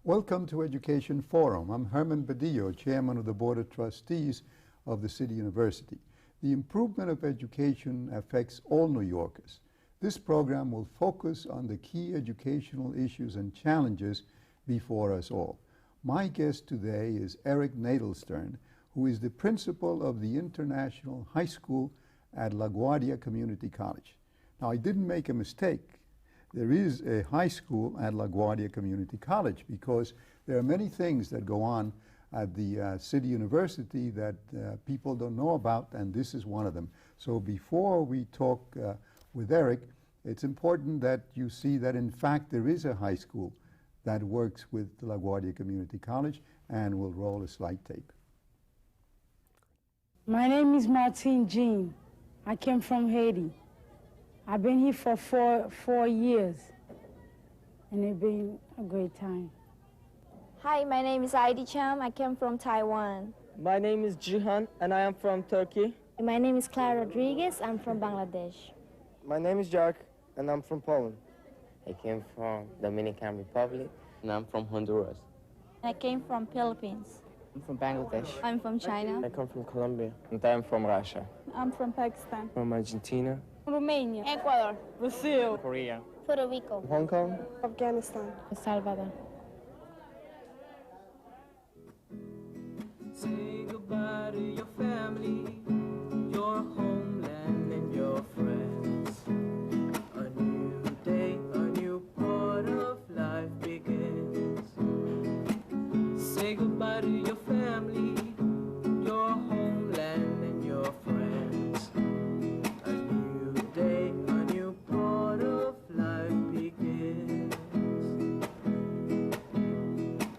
Welcome to Education Forum. I'm Herman Badillo, Chairman of the Board of Trustees of the City University. The improvement of education affects all New Yorkers. This program will focus on the key educational issues and challenges before us all. My guest today is Eric Nadelstern, who is the principal of the International High School at LaGuardia Community College. Now, I didn't make a mistake. There is a high school at LaGuardia Community College because there are many things that go on at the City University that people don't know about, and this is one of them. So before we talk with Eric, it's important that you see that in fact there is a high school that works with LaGuardia Community College, and we'll roll a slide tape. My name is Martine Jean. I came from Haiti. I've been here for four years, and it's been a great time. Hi, my name is Heidi Cham. I came from Taiwan. My name is Jihan, and I am from Turkey. My name is Clara Rodriguez. I'm from Bangladesh. My name is Jack, and I'm from Poland. I came from Dominican Republic, and I'm from Honduras. I came from Philippines. I'm from Bangladesh. I'm from China. I come from Colombia. And I'm from Russia. I'm from Pakistan. From Argentina. Romania. Ecuador. Brazil. Korea. Puerto Rico. Hong Kong. Afghanistan. El Salvador. Say goodbye to your family, your homeland and your friends. A new day, a new part of life begins. Say goodbye to your family, your homeland and your friends. A new day, a new part of life begins.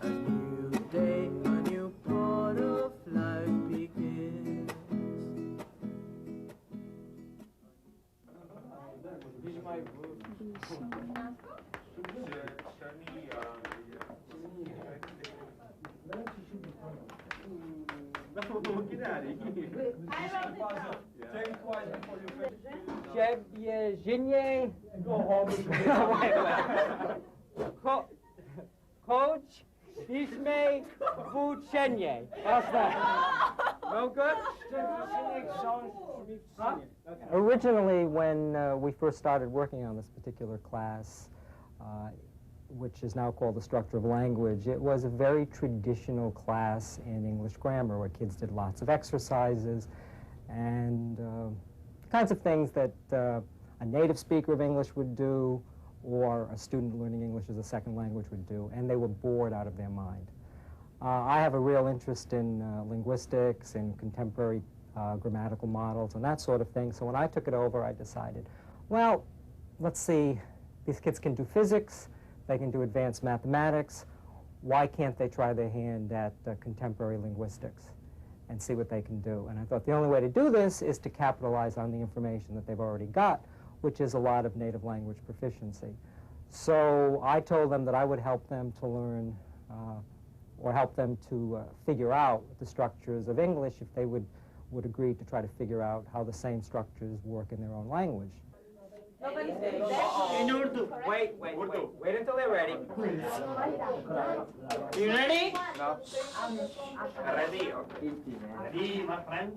A new day, a new part of life begins. Coach, Dismay, Vuchenye. How's that? No good? Originally, when we first started working on this particular class, which is now called the Structure of Language, it was a very traditional class in English grammar where kids did lots of exercises and kinds of things that a native speaker of English would do or a student learning English as a second language would do, and they were bored out of their mind. I have a real interest in linguistics and contemporary grammatical models and that sort of thing, so when I took it over, I decided, well, let's see, these kids can do physics, they can do advanced mathematics, why can't they try their hand at contemporary linguistics and see what they can do? And I thought the only way to do this is to capitalize on the information that they've already got, which is a lot of native language proficiency. So I told them that I would help them to learn or help them to figure out the structures of English if they would agree to try to figure out how the same structures work in their own language. In Urdu. Wait until they're ready. You ready? No. Ready? Ready, my friend.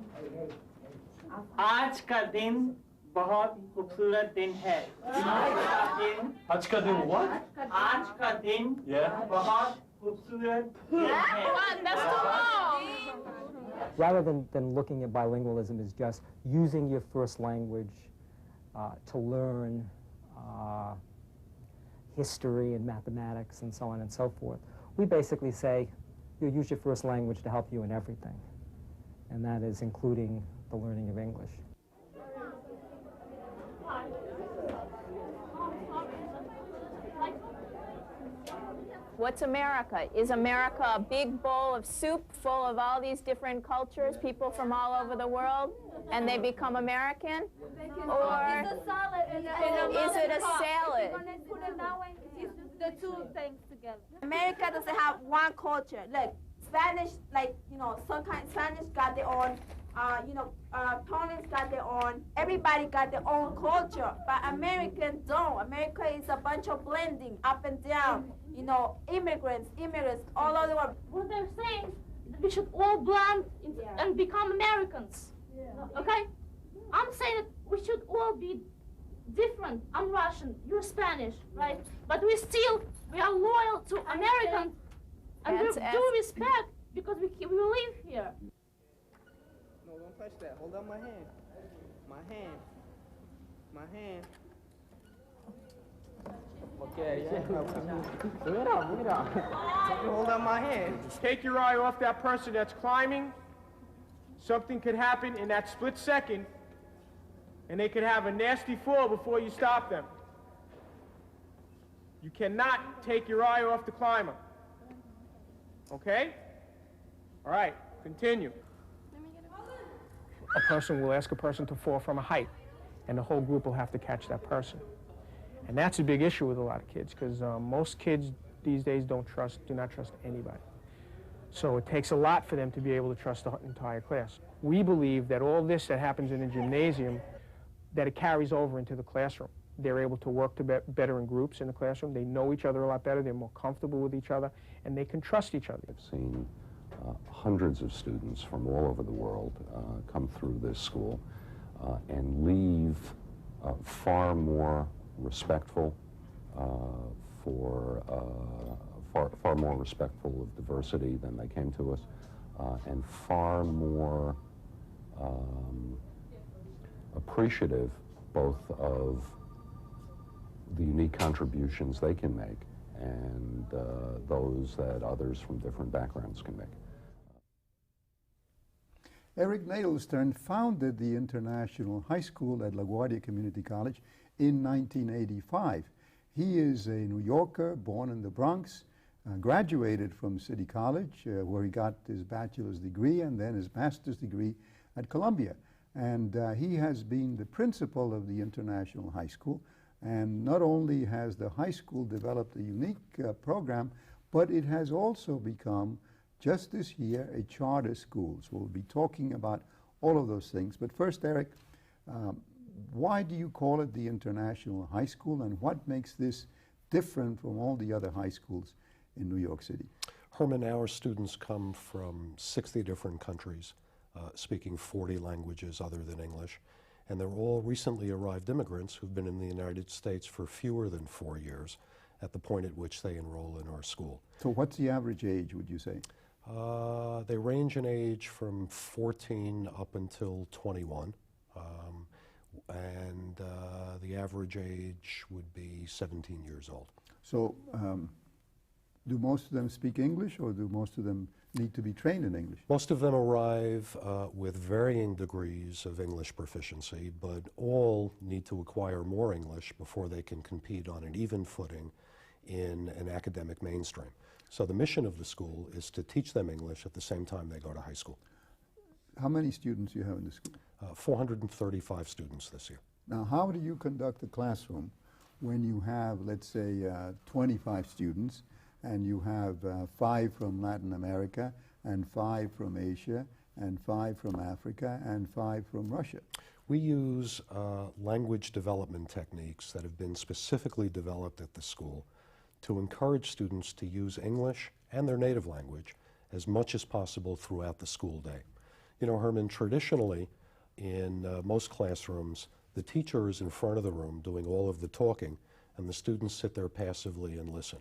आज का दिन बहुत खूबसूरत दिन है. आज का दिन what? आज का दिन बहुत खूबसूरत दिन है. That's too long. Rather than looking at bilingualism as just using your first language to learn history and mathematics and so on and so forth, we basically say you use your first language to help you in everything, and that is including the learning of English. What's America? Is America a big bowl of soup full of all these different cultures, people from all over the world, and they become American? Or is it a salad? The two things together. America doesn't have one culture. Look, Spanish, like, you know, some kind Spanish got their own, you know, Tonans got their own, everybody got their own culture, but Americans don't. America is a bunch of blending up and down, you know, immigrants all over the world. What they're saying, that we should all blend and become Americans, okay? I'm saying that we should all be different. I'm Russian, you're Spanish, right? But we are loyal to Americans, and we do respect because we live here. No, don't touch that. Hold up my hand. My hand. My hand. Okay, yeah. Move it up, move it up. Hold up my hand. Take your eye off that person that's climbing. Something could happen in that split second, and they could have a nasty fall before you stop them. You cannot take your eye off the climber. Okay? All right, continue. A person will ask a person to fall from a height, and the whole group will have to catch that person. And that's a big issue with a lot of kids, because most kids these days do not trust anybody. So it takes a lot for them to be able to trust the entire class. We believe that all this that happens in the gymnasium, that it carries over into the classroom. They're able to work better in groups in the classroom. They know each other a lot better. They're more comfortable with each other, and they can trust each other. I've seen hundreds of students from all over the world come through this school and leave far more respectful, far more respectful of diversity than they came to us, and far more appreciative both of the unique contributions they can make and those that others from different backgrounds can make. Eric Nadelstern founded the International High School at LaGuardia Community College in 1985. He is a New Yorker, born in the Bronx, graduated from City College, where he got his bachelor's degree and then his master's degree at Columbia. And he has been the principal of the International High School. And not only has the high school developed a unique program, but it has also become, just this year, a charter school. So we'll be talking about all of those things. But first, Eric, why do you call it the International High School, and what makes this different from all the other high schools in New York City? Herman, our students come from 60 different countries, speaking 40 languages other than English. And they're all recently arrived immigrants who've been in the United States for fewer than 4 years at the point at which they enroll in our school. So what's the average age, would you say? They range in age from 14 up until 21. And the average age would be 17 years old. So do most of them speak English, or do most of them need to be trained in English? Most of them arrive with varying degrees of English proficiency, but all need to acquire more English before they can compete on an even footing in an academic mainstream. So the mission of the school is to teach them English at the same time they go to high school. How many students do you have in the school? 435 students this year. Now, how do you conduct a classroom when you have, let's say, 25 students, and you have 5 from Latin America, and 5 from Asia, and 5 from Africa, and 5 from Russia? We use language development techniques that have been specifically developed at the school to encourage students to use English and their native language as much as possible throughout the school day. You know, Herman, traditionally in most classrooms, the teacher is in front of the room doing all of the talking, and the students sit there passively and listen.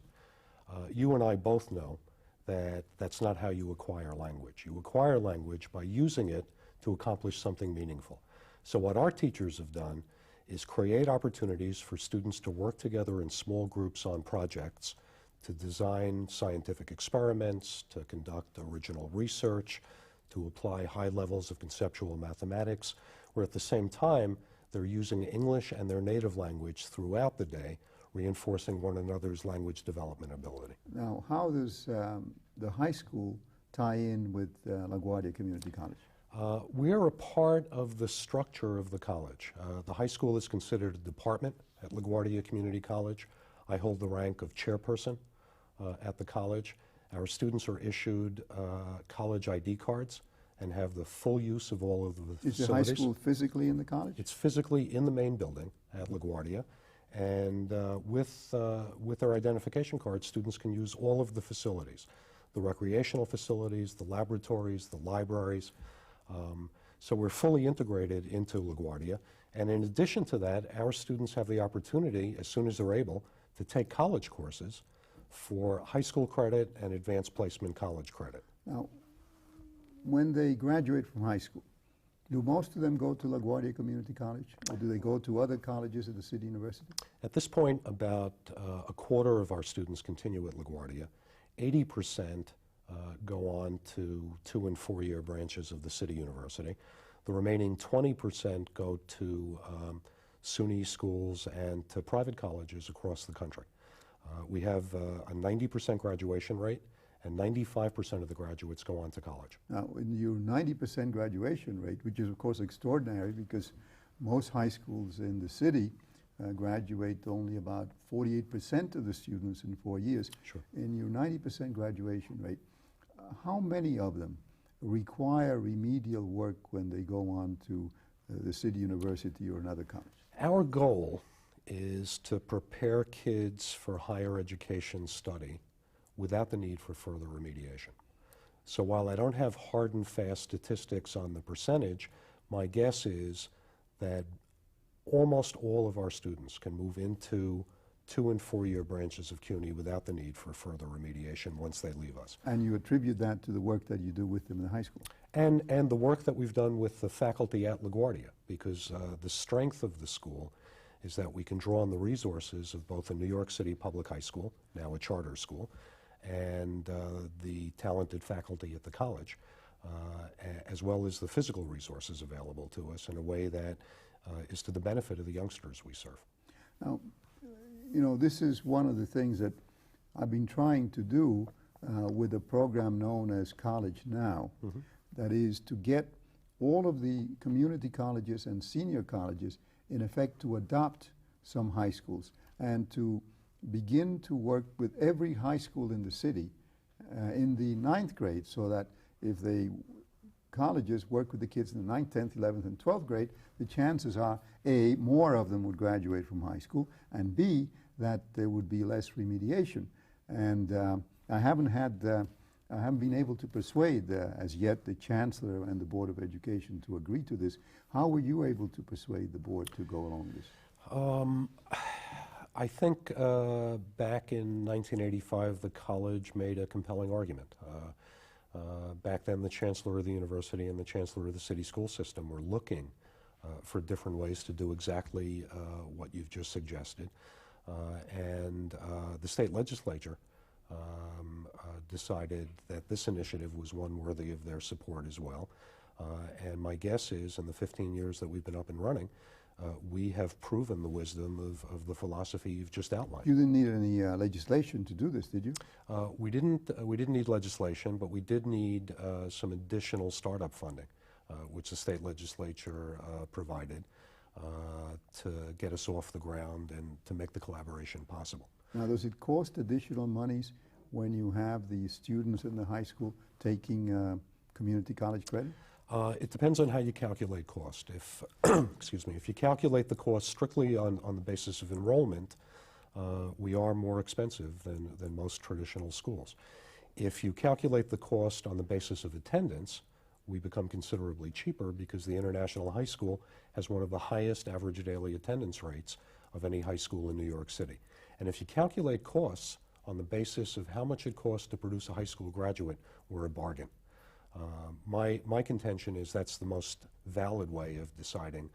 You and I both know that that's not how you acquire language. You acquire language by using it to accomplish something meaningful. So what our teachers have done is create opportunities for students to work together in small groups on projects, to design scientific experiments, to conduct original research, to apply high levels of conceptual mathematics, where at the same time they're using English and their native language throughout the day, reinforcing one another's language development ability. Now, how does the high school tie in with LaGuardia Community College? We're a part of the structure of the college. The high school is considered a department at LaGuardia Community College. I hold the rank of chairperson at the college. Our students are issued college ID cards and have the full use of all of the facilities. Is the high school physically in the college? It's physically in the main building at LaGuardia, and with their identification card, students can use all of the facilities, the recreational facilities, the laboratories, the libraries. So we're fully integrated into LaGuardia, and in addition to that, our students have the opportunity, as soon as they're able, to take college courses for high school credit and advanced placement college credit. Now, when they graduate from high school, do most of them go to LaGuardia Community College, or do they go to other colleges at the City University? At this point, about a quarter of our students continue at LaGuardia. 80% go on to 2- and 4-year branches of the City University. The remaining 20% go to SUNY schools and to private colleges across the country. We have a 90% graduation rate, and 95% of the graduates go on to college. Now, in your 90% graduation rate, which is of course extraordinary because most high schools in the city graduate only about 48% of the students in 4 years. Sure. In your 90% graduation rate, how many of them require remedial work when they go on to the City University or another college? Our goal is to prepare kids for higher education study without the need for further remediation. So while I don't have hard and fast statistics on the percentage, my guess is that almost all of our students can move into 2- and 4-year branches of CUNY without the need for further remediation once they leave us. And you attribute that to the work that you do with them in the high school? And the work that we've done with the faculty at LaGuardia, because the strength of the school is that we can draw on the resources of both the New York City Public High School, now a charter school, and the talented faculty at the college, as well as the physical resources available to us in a way that is to the benefit of the youngsters we serve. Now, you know, this is one of the things that I've been trying to do with a program known as College Now. Mm-hmm. That is to get all of the community colleges and senior colleges, in effect, to adopt some high schools and to begin to work with every high school in the city in the 9th grade, so that if the colleges work with the kids in the 9th, 10th, 11th, and 12th grade, the chances are, A, more of them would graduate from high school, and B, that there would be less remediation. And I haven't been able to persuade, as yet, the Chancellor and the Board of Education to agree to this. How were you able to persuade the board to go along with this? I think back in 1985, the college made a compelling argument. Back then, the Chancellor of the University and the Chancellor of the City School System were looking for different ways to do exactly what you've just suggested. And the state legislature decided that this initiative was one worthy of their support as well. And my guess is, in the 15 years that we've been up and running, we have proven the wisdom of the philosophy you've just outlined. You didn't need any legislation to do this, did you? We didn't need legislation, but we did need some additional startup funding, which the state legislature provided to get us off the ground and to make the collaboration possible. Now, does it cost additional monies when you have the students in the high school taking community college credit? It depends on how you calculate cost. If, excuse me, if you calculate the cost strictly on the basis of enrollment, we are more expensive than most traditional schools. If you calculate the cost on the basis of attendance, we become considerably cheaper because the International High School has one of the highest average daily attendance rates of any high school in New York City. And if you calculate costs on the basis of how much it costs to produce a high school graduate, we're a bargain. My contention is that's the most valid way of deciding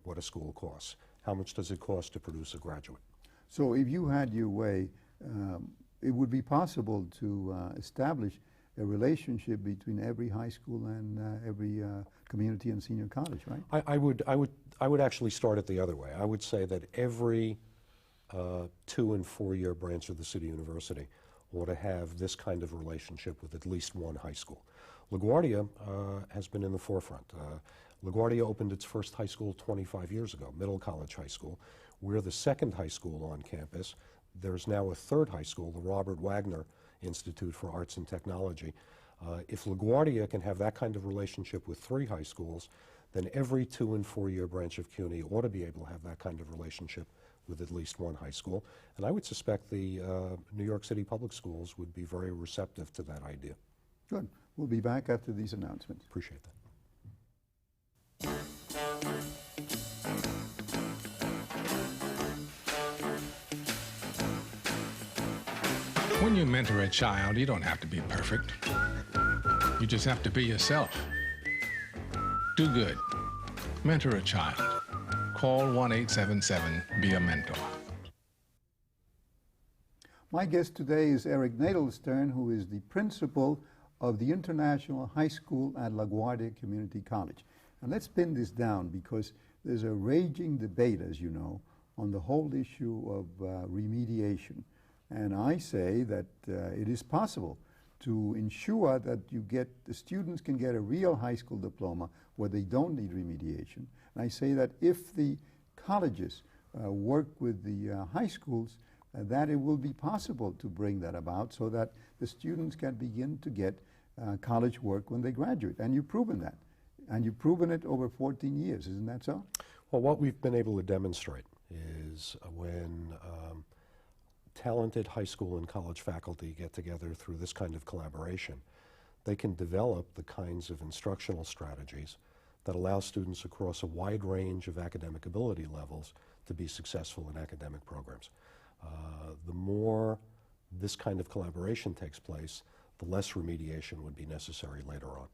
what a school costs. How much does it cost to produce a graduate? So if you had your way, it would be possible to establish a relationship between every high school and every community and senior college, right? I would actually start it the other way. I would say that every 2- and 4-year branch of the City University ought to have this kind of relationship with at least one high school. LaGuardia has been in the forefront. LaGuardia opened its first high school 25 years ago, Middle College High School. We're the second high school on campus. There's now a third high school, the Robert Wagner Institute for Arts and Technology. If LaGuardia can have that kind of relationship with 3 high schools, then every 2- and 4-year branch of CUNY ought to be able to have that kind of relationship with at least 1 high school. And I would suspect the New York City Public Schools would be very receptive to that idea. Good. We'll be back after these announcements. Appreciate that. When you mentor a child, you don't have to be perfect. You just have to be yourself. Do good. Mentor a child. Call 1-877-BE-A-MENTOR. My guest today is Eric Nadelstern, who is the principal of the International High School at LaGuardia Community College. And let's pin this down because there's a raging debate, as you know, on the whole issue of remediation. And I say that it is possible to ensure that the students can get a real high school diploma where they don't need remediation. And I say that if the colleges work with the high schools, that it will be possible to bring that about so that the students can begin to get college work when they graduate. And you've proven that. And you've proven it over 14 years, isn't that so? Well, what we've been able to demonstrate is when talented high school and college faculty get together through this kind of collaboration, they can develop the kinds of instructional strategies that allow students across a wide range of academic ability levels to be successful in academic programs. The more this kind of collaboration takes place, the less remediation would be necessary later on.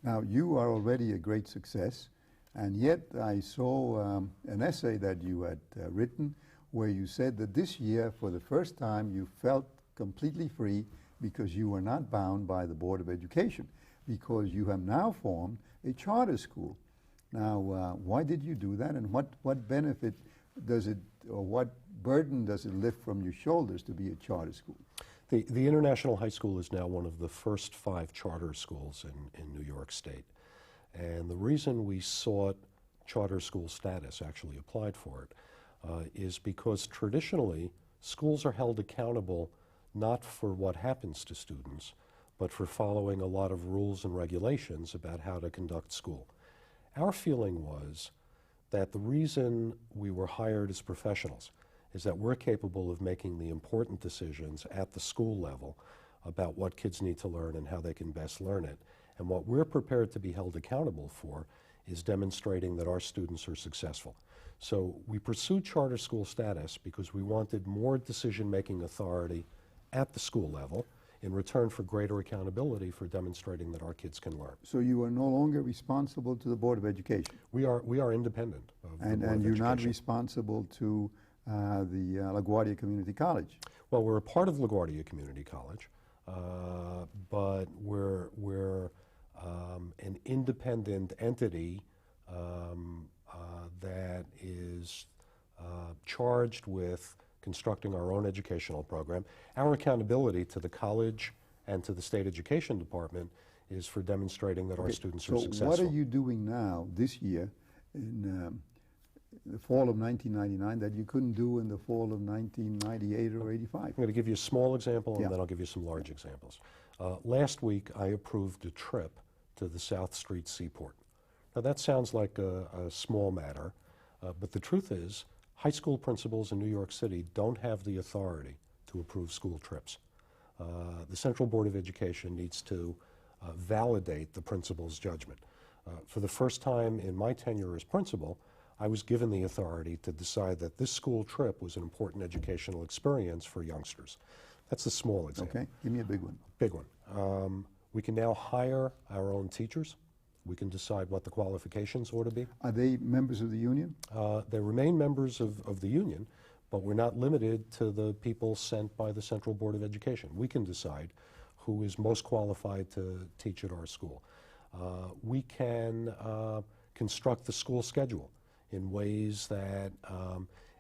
Now, you are already a great success, and yet I saw an essay that you had written where you said that this year, for the first time, you felt completely free because you were not bound by the Board of Education, because you have now formed a charter school. Now, why did you do that, and what benefit does it, or what burden does it lift from your shoulders to be a charter school? The International High School is now one of the first 5 charter schools in New York State. And the reason we sought charter school status, actually applied for it, is because traditionally schools are held accountable not for what happens to students, but for following a lot of rules and regulations about how to conduct school. Our feeling was that the reason we were hired as professionals is that we're capable of making the important decisions at the school level about what kids need to learn and how they can best learn it. And what we're prepared to be held accountable for is demonstrating that our students are successful. So we pursued charter school status because we wanted more decision-making authority at the school level in return for greater accountability for demonstrating that our kids can learn. So you are no longer responsible to the Board of Education? We are independent of the Board of And you're Education. not responsible to the LaGuardia Community College? Well, we're a part of LaGuardia Community College, but we're an independent entity that is charged with constructing our own educational program. Our accountability to the college and to the state education department is for demonstrating that our students are successful. So what are you doing now, this year, in the fall of 1999, that you couldn't do in the fall of 1998 or 85? I'm going to give you a small example, and then I'll give you some large examples. Last week, I approved a trip to the South Street Seaport. Now, that sounds like a small matter, but the truth is, high school principals in New York City don't have the authority to approve school trips. The Central Board of Education needs to validate the principal's judgment. For the first time in my tenure as principal, I was given the authority to decide that this school trip was an important educational experience for youngsters. That's a small example. Okay, give me a big one. Big one. We can now hire our own teachers. We can decide what the qualifications ought to be. Are they members of the union? They remain members of the union, but we're not limited to the people sent by the Central Board of Education. We can decide who is most qualified to teach at our school. We can construct the school schedule in ways that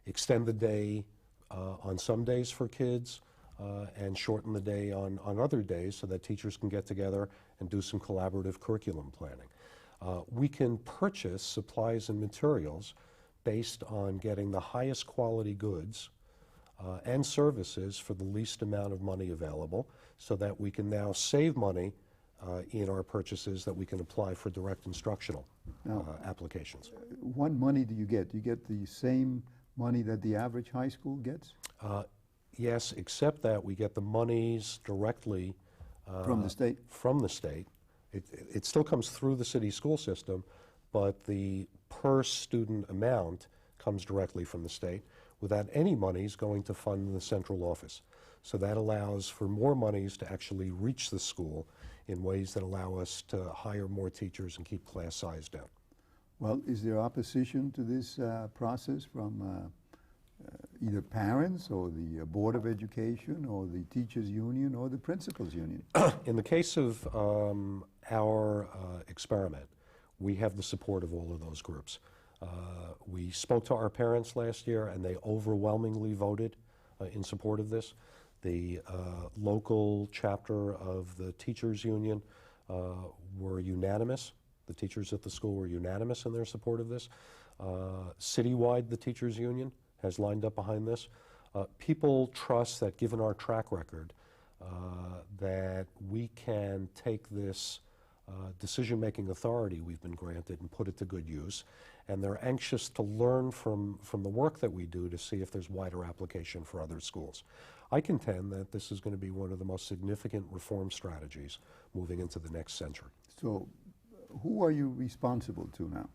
extend the day on some days for kids and shorten the day on other days so that teachers can get together and do some collaborative curriculum planning. We can purchase supplies and materials based on getting the highest quality goods and services for the least amount of money available, so that we can now save money in our purchases that we can apply for direct instructional applications. What money do you get? Do you get the same money that the average high school gets? Yes, except that we get the monies directly from the state? From the state. It still comes through the city school system, but the per student amount comes directly from the state without any monies going to fund the central office. So that allows for more monies to actually reach the school in ways that allow us to hire more teachers and keep class size down. Well, is there opposition to this process from either parents or the Board of Education or the Teachers Union or the Principals Union? In the case of our experiment, we have the support of all of those groups. We spoke to our parents last year, and they overwhelmingly voted in support of this. The local chapter of the Teachers Union were unanimous. The teachers at the school were unanimous in their support of this. Citywide, the Teachers Union has lined up behind this. People trust that, given our track record, that we can take this decision-making authority we've been granted and put it to good use. And they're anxious to learn from the work that we do to see if there's wider application for other schools. I contend that this is going to be one of the most significant reform strategies moving into the next century. So who are you responsible to now?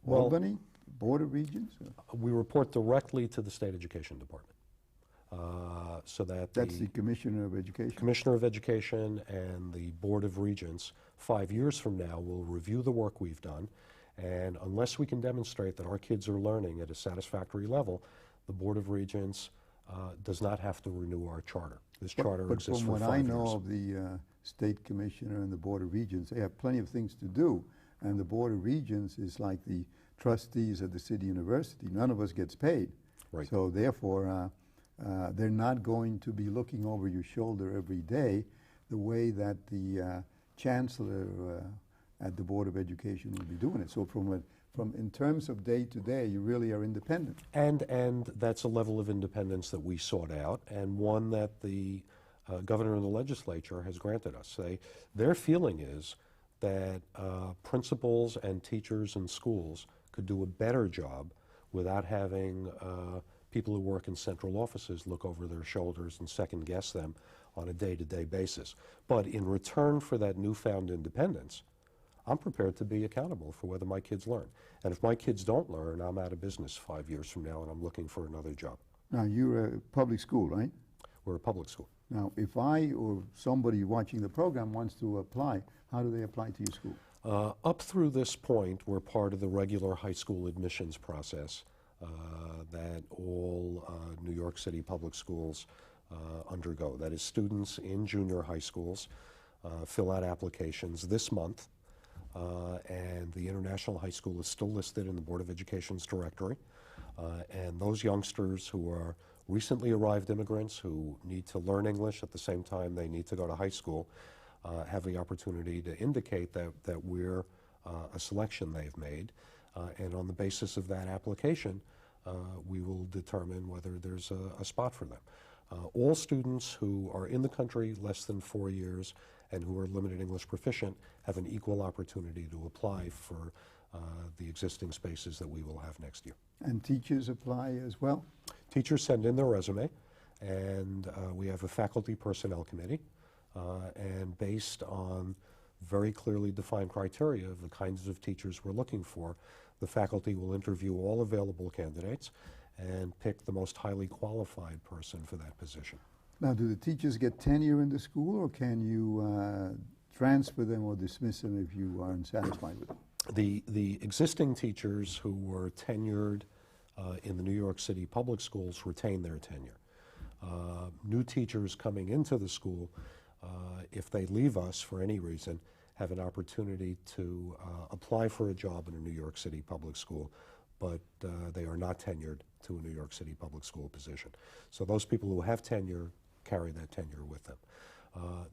Well, Albany? Board of Regents? We report directly to the State Education Department. So that That's the Commissioner of Education? Commissioner of Education and the Board of Regents, 5 years from now, will review the work we've done, and unless we can demonstrate that our kids are learning at a satisfactory level, the Board of Regents does not have to renew our charter. This charter exists for 5 years. But from what I know of the State Commissioner and the Board of Regents, they have plenty of things to do, and the Board of Regents is like the trustees at the City University. None of us gets paid. Right. So therefore, they're not going to be looking over your shoulder every day the way that the Chancellor at the Board of Education will be doing it. So in terms of day to day, you really are independent. And that's a level of independence that we sought out, and one that the governor and the legislature has granted us. Their feeling is that principals and teachers in schools could do a better job without having people who work in central offices look over their shoulders and second guess them on a day-to-day basis. But in return for that newfound independence, I'm prepared to be accountable for whether my kids learn. And if my kids don't learn, I'm out of business 5 years from now and I'm looking for another job. Now, you're a public school, right? We're a public school. Now, if I or somebody watching the program wants to apply, how do they apply to your school? Up through this point, we're part of the regular high school admissions process that all New York City public schools undergo. That is, students in junior high schools fill out applications this month, and the International High School is still listed in the Board of Education's directory. And those youngsters who are recently arrived immigrants who need to learn English at the same time they need to go to high school have the opportunity to indicate that we're a selection they've made. And on the basis of that application, we will determine whether there's a spot for them. All students who are in the country less than 4 years and who are limited English proficient have an equal opportunity to apply for the existing spaces that we will have next year. And teachers apply as well? Teachers send in their resume, and we have a faculty personnel committee, and based on very clearly defined criteria of the kinds of teachers we're looking for, the faculty will interview all available candidates and pick the most highly qualified person for that position. Now, do the teachers get tenure in the school, or can you transfer them or dismiss them if you aren't satisfied with them? The existing teachers who were tenured in the New York City public schools retain their tenure. New teachers coming into the school, if they leave us for any reason, have an opportunity to apply for a job in a New York City public school, but they are not tenured to a New York City public school position. So those people who have tenure carry that tenure with them.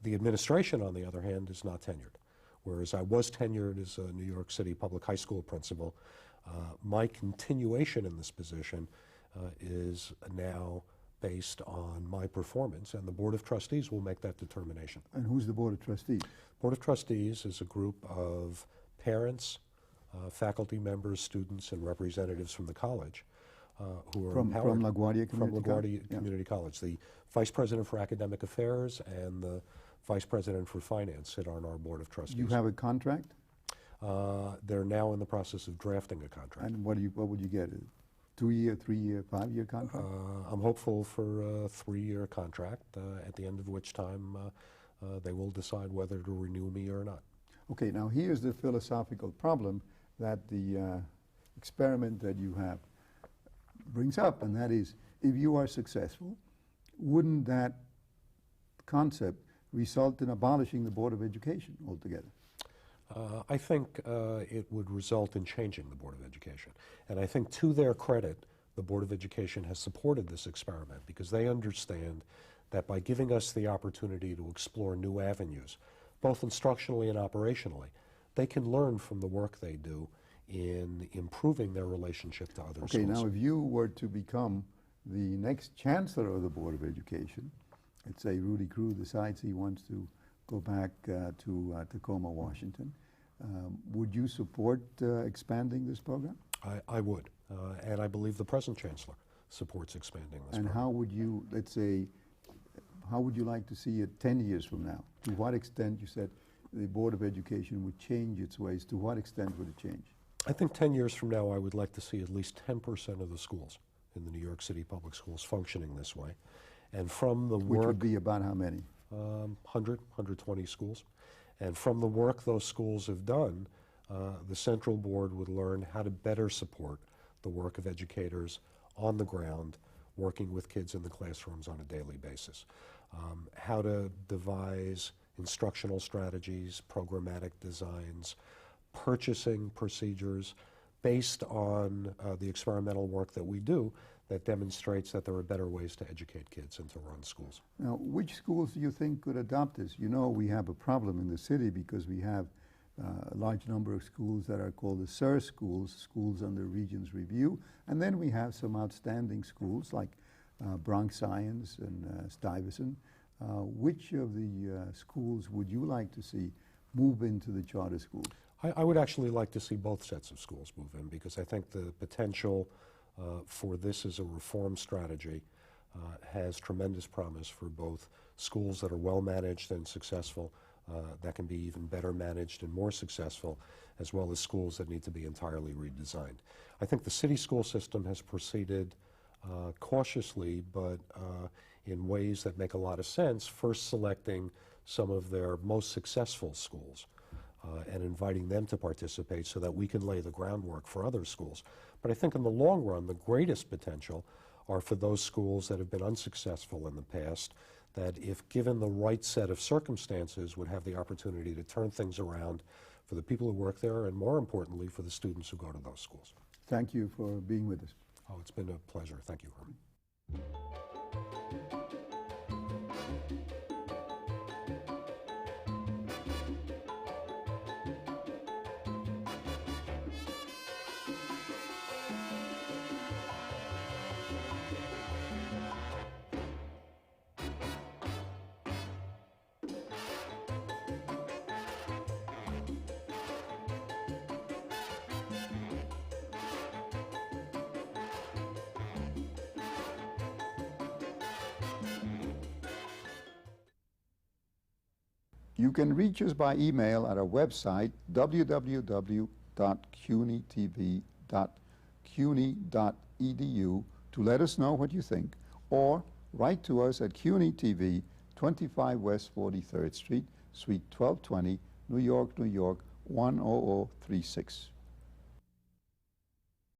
The administration, on the other hand, is not tenured. Whereas I was tenured as a New York City public high school principal, my continuation in this position is now based on my performance, and the Board of Trustees will make that determination. And who's the Board of Trustees? Board of Trustees is a group of parents, faculty members, students, and representatives from the college who are From LaGuardia Community from LaGuardia College? Community College. The Vice President for Academic Affairs and the Vice President for Finance sit on our Board of Trustees. You have a contract? They're now in the process of drafting a contract. And what would you get? A 2-year, 3-year, 5-year contract? I'm hopeful for a 3-year contract, at the end of which time they will decide whether to renew me or not. Okay, now here's the philosophical problem that the experiment that you have brings up, and that is, if you are successful, wouldn't that concept result in abolishing the Board of Education altogether? I think it would result in changing the Board of Education. And I think, to their credit, the Board of Education has supported this experiment because they understand that by giving us the opportunity to explore new avenues, both instructionally and operationally, they can learn from the work they do in improving their relationship to other schools. Okay, now if you were to become the next Chancellor of the Board of Education, let's say Rudy Crew decides he wants to go back to Tacoma, Washington, would you support expanding this program? I would, and I believe the present Chancellor supports expanding this program. How would you, let's say, how would you like to see it 10 years from now? To what extent, you said, the Board of Education would change its ways? To what extent would it change? I think 10 years from now, I would like to see at least 10% of the schools in the New York City public schools functioning this way. And from the work... Which would be about how many? 100, 120 schools. And from the work those schools have done, the Central Board would learn how to better support the work of educators on the ground, working with kids in the classrooms on a daily basis. How to devise instructional strategies, programmatic designs, purchasing procedures based on the experimental work that we do that demonstrates that there are better ways to educate kids and to run schools. Now, which schools do you think could adopt this? You know, we have a problem in the city because we have a large number of schools that are called the SIR schools, schools under Regents Review, and then we have some outstanding schools like Bronx Science and Stuyvesant. Which of the schools would you like to see move into the charter schools? I would actually like to see both sets of schools move in because I think the potential for this as a reform strategy has tremendous promise for both schools that are well managed and successful, that can be even better managed and more successful, as well as schools that need to be entirely redesigned. I think the city school system has proceeded cautiously, but in ways that make a lot of sense, first selecting some of their most successful schools and inviting them to participate so that we can lay the groundwork for other schools. But I think in the long run, the greatest potential are for those schools that have been unsuccessful in the past, that if given the right set of circumstances would have the opportunity to turn things around for the people who work there and, more importantly, for the students who go to those schools. Thank you for being with us. Oh, it's been a pleasure. Thank you, Herman. You can reach us by email at our website, www.cunytv.cuny.edu, to let us know what you think, or write to us at CUNY TV, 25 West 43rd Street, Suite 1220, New York, New York, 10036.